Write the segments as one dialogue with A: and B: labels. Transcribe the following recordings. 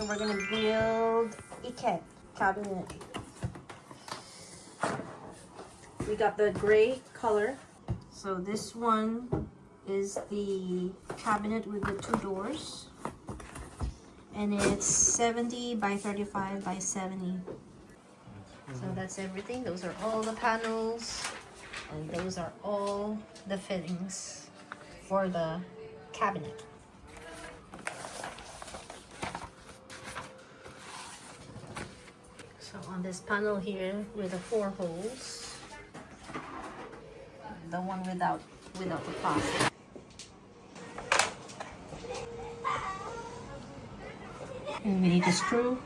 A: So we're gonna build Eket cabinet. We got the gray color. So this one is the cabinet with the 2 doors. And it's 70 by 35 by 70. So that's everything. Those are all the panels. And those are all the fittings for the cabinet. So on this panel here with the 4 holes, the one without the plastic. And we need a screw.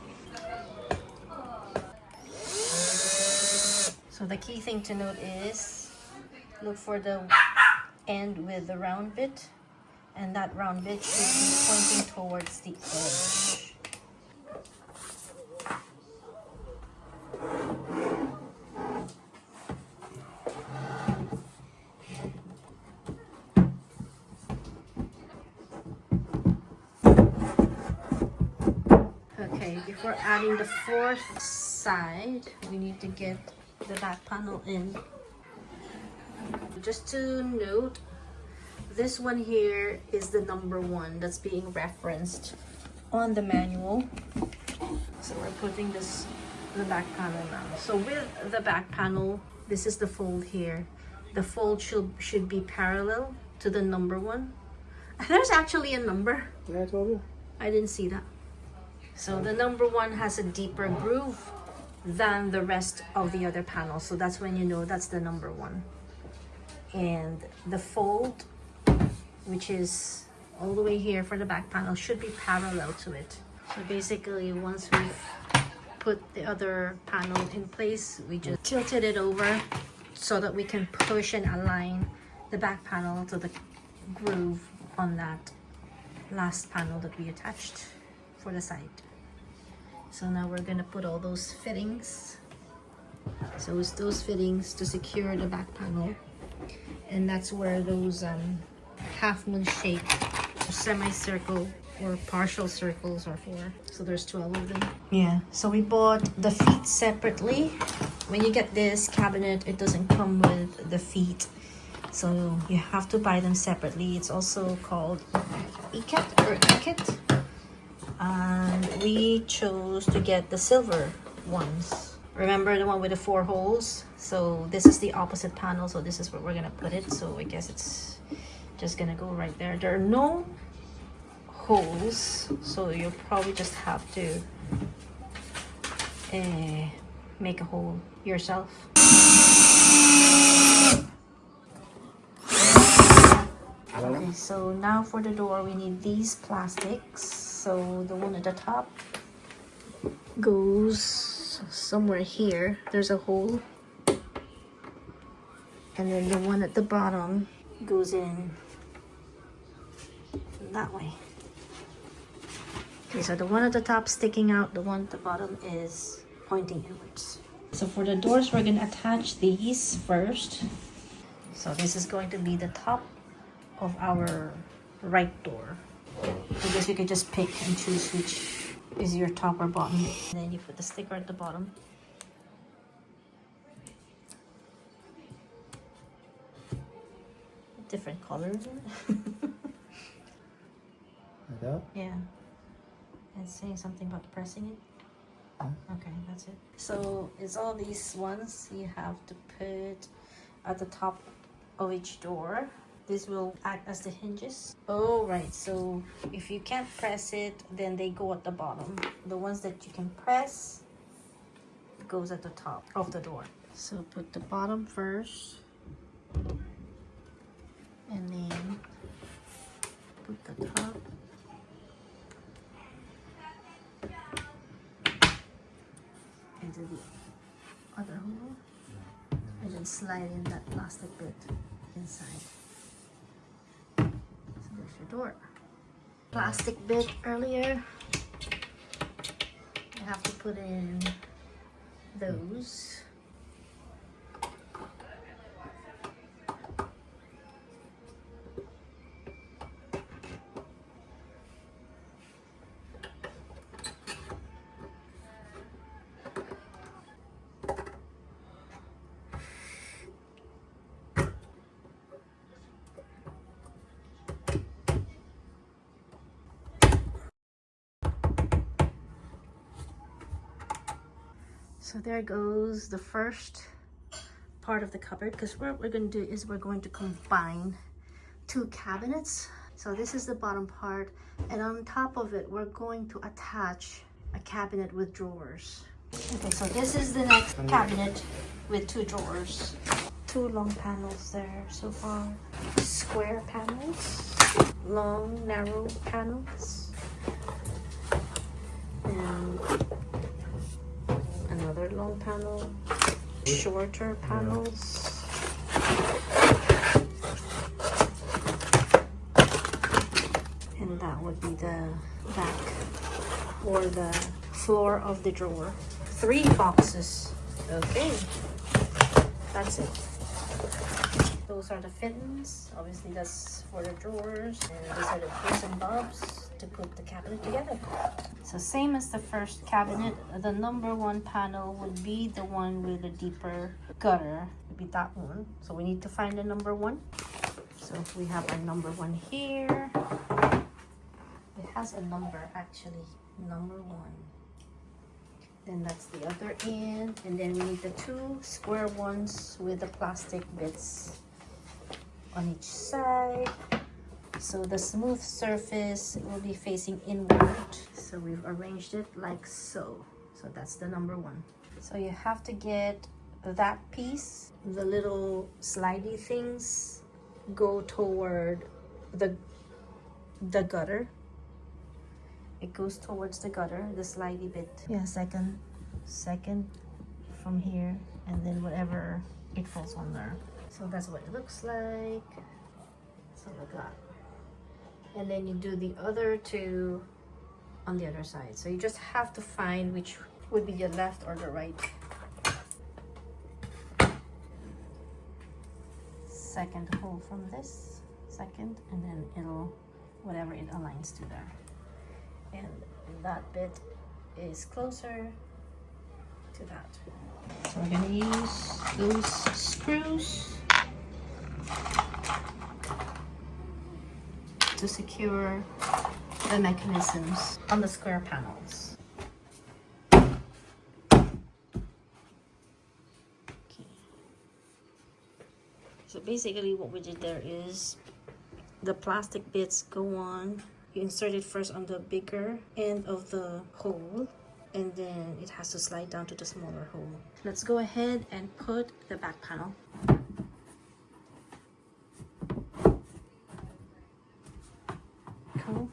A: So the key thing to note is look for the end with the round bit, and that round bit should be pointing towards the edge. Okay, before adding the 4th side, we need to get the back panel in. Just to note, this one here is the number 1 that's being referenced on the manual. So we're putting the back panel now. So with the back panel, this is the fold here. The fold should be parallel to the number 1. There's actually a number.
B: Yeah, I told you.
A: I didn't see that. So the number 1 has a deeper groove than the rest of the other panels. So that's when you know that's the number 1. And the fold, which is all the way here for the back panel, should be parallel to it. So basically, once we've put the other panel in place, we just tilted it over so that we can push and align the back panel to the groove on that last panel that we attached for the side. So now we're gonna put all those fittings. So it's those fittings to secure the back panel, and that's where those half moon shape, semicircle or partial circles are for. So there's 12 of them. Yeah, so we bought the feet separately. When you get this cabinet, it doesn't come with the feet, so you have to buy them separately. It's also called Eket or Eket. And we chose to get the silver ones. Remember the one with the 4 holes? So this is the opposite panel, so this is where we're gonna put it. So I guess it's just gonna go right there. There are no holes, so you'll probably just have to make a hole yourself. Okay, so now for the door we need these plastics. So the one at the top goes somewhere here. There's a hole. And then the one at the bottom goes in that way. Okay, so the one at the top sticking out, the one at the bottom is pointing inwards. So for the doors, we're going to attach these first. So this is going to be the top of our right door. I guess you could just pick and choose which is your top or bottom. And then you put the sticker at the bottom. Different colors.
B: Like that?
A: Yeah. And saying something about pressing it. Okay, that's it. So it's all these ones you have to put at the top of each door. This will act as the hinges. Oh, right. So if you can't press it, then they go at the bottom. The ones that you can press goes at the top of the door. So put the bottom first. And then put the top. Into the other hole. And then slide in that plastic bit inside. So there's your door. Plastic bit earlier. You have to put in those. So there goes the first part of the cupboard, because what we're going to do is we're going to combine two cabinets. So this is the bottom part, and on top of it we're going to attach a cabinet with drawers. Okay, so this is the next cabinet with two drawers. Two long panels there so far. Square panels, long narrow panels, and another long panel, shorter panels. And that would be the back or the floor of the drawer. 3 boxes. Okay, that's it. Those are the fittings. Obviously that's for the drawers, and these are the bits and bobs to put the cabinet together. So same as the first cabinet, the number 1 panel would be the one with the deeper gutter. Would be that one. So we need to find the number 1. So we have our number 1 here. It has a number actually, number 1. Then that's the other end, and then we need the 2 square ones with the plastic bits on each side. So the smooth surface will be facing inward. So we've arranged it like so. So that's the number 1. So you have to get that piece, the little slidey things go toward the gutter. It goes towards the gutter, the slidey bit. Yeah, second from here, and then whatever it falls on there. So that's what it looks like. So like that. And then you do the other 2 on the other side. So you just have to find which would be the left or the right. Second hole from this, second, and then it'll, whatever it aligns to there. And that bit is closer to that. So we're going to use those screws to secure the mechanisms on the square panels. Okay. So basically what we did there is the plastic bits go on. You insert it first on the bigger end of the hole, and then it has to slide down to the smaller hole. Let's go ahead and put the back panel. Cool.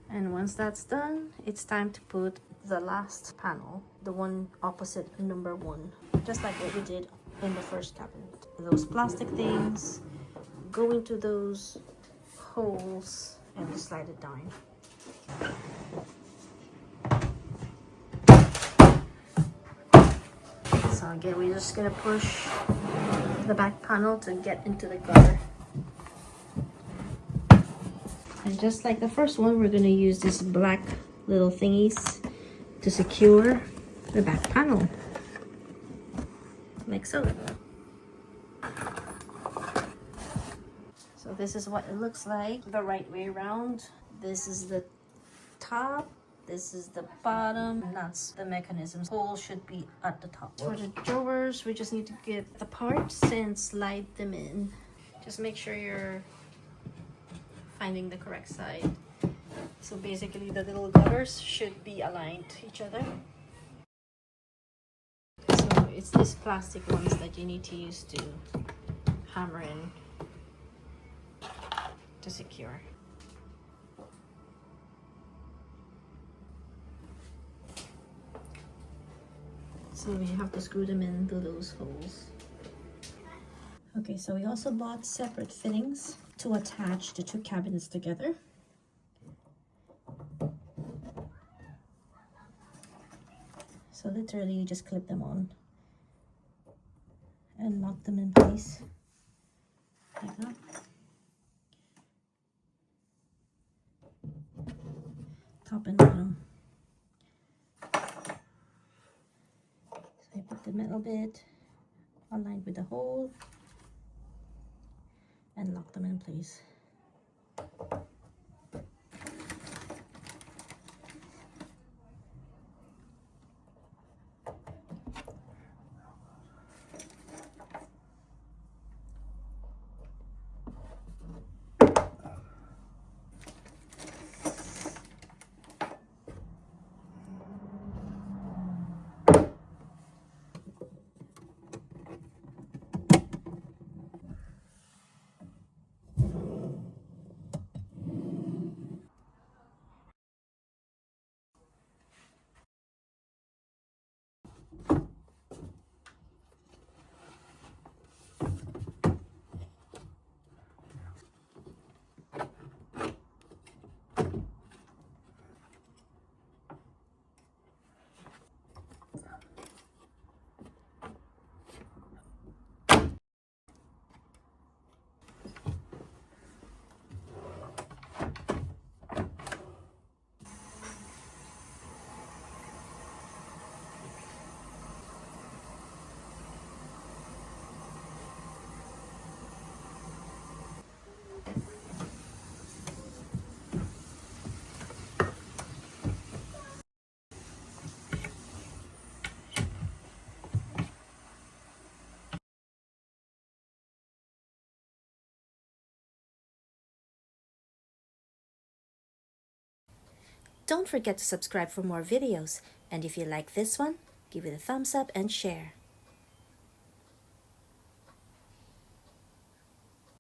A: And once that's done, it's time to put the last panel, the one opposite number 1, just like what we did in the first cabinet. Those plastic things go into those holes and slide it down. So again, we're just gonna push the back panel to get into the gutter. And just like the first one, we're gonna use this black little thingies to secure the back panel, like so. So this is what it looks like the right way around. This is the top, this is the bottom, and that's the mechanism. Hole should be at the top. For the drawers, we just need to get the parts and slide them in. Just make sure you're finding the correct side. So basically the little gutters should be aligned to each other. So it's these plastic ones that you need to use to hammer in to secure. So you have to screw them into those holes. Okay, so we also bought separate fittings to attach the 2 cabinets together. So literally you just clip them on and lock them in place like that. Top and bottom. So I put the metal bit aligned with the hole and lock them in place. Don't forget to subscribe for more videos. And if you like this one, give it a thumbs up and share.